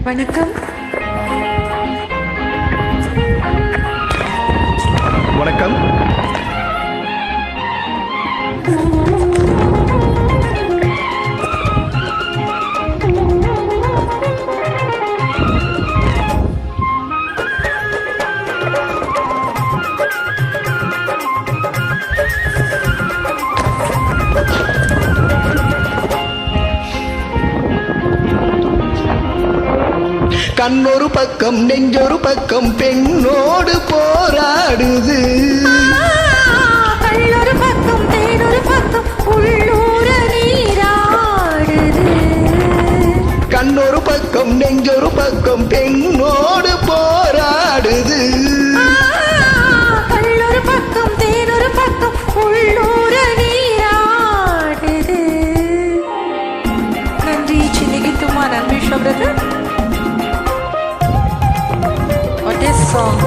வணக்கம். வணக்கம். கண்ணொரு பக்கம் நெஞ்சொரு பக்கம் பெண்ணோடு போராடுது. கள்ளொரு பக்கம் தேனொரு பக்கம் உள்ளூர நீராடுது. கண்ணொரு பக்கம் நெஞ்சொரு பக்கம் பெண்ணோடு போராடுது. கள்ளொரு பக்கம் தேனொரு பக்கம் உள்ளூர நீராடுது. நன்றி சின்னிகிட்டுமா. நன்றி சொல்றது. This song.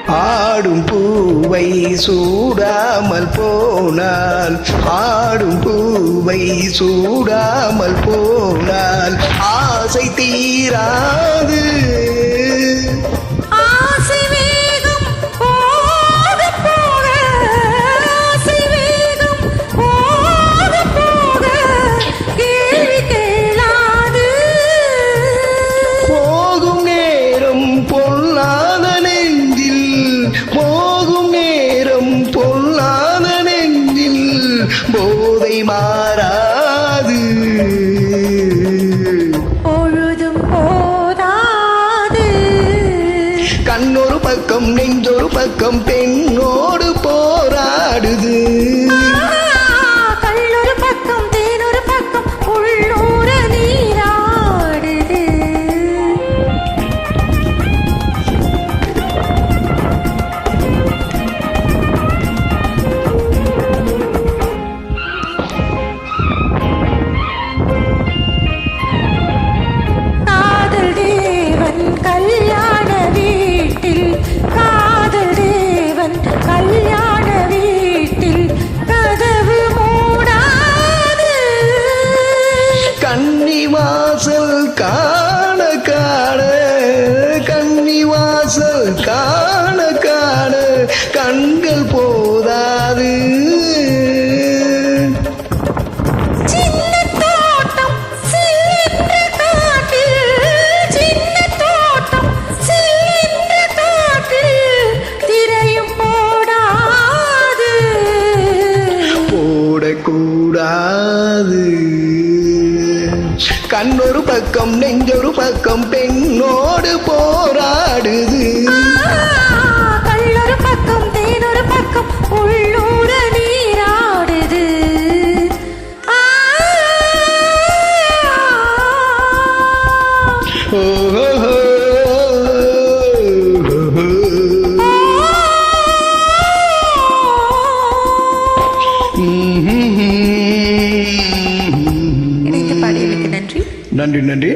ஆடும் பூவை சூடாமல் போனால், ஆடும் பூவை சூடாமல் போனால் ஆசை தீராது. போதை மாறாது, பொழுதும் போதாது. கண்ணொரு பக்கம் நெஞ்சொரு பக்கம் பெண்ணோடு போராடுது. கள்ளொரு பக்கம் தேனொரு பக்கம் உள்ளூர நீராடுது. கல்யாண வீட்டில் காதல் தேவன், கல்யாண வீட்டில் கதவு மூடாது. கன்னிவாசல் காண காண, கன்னிவாசல் காண காண கண்கள் போதாது. கூடாது. கண்ணொரு பக்கம் நெஞ்சொரு பக்கம் பெண்ணோடு போராடுது. கள்ளொரு பக்கம் தேனொரு பக்கம் உள்ளூர நீராடுது. இணைந்து பாடியமைக்கு நன்றி. நன்றி.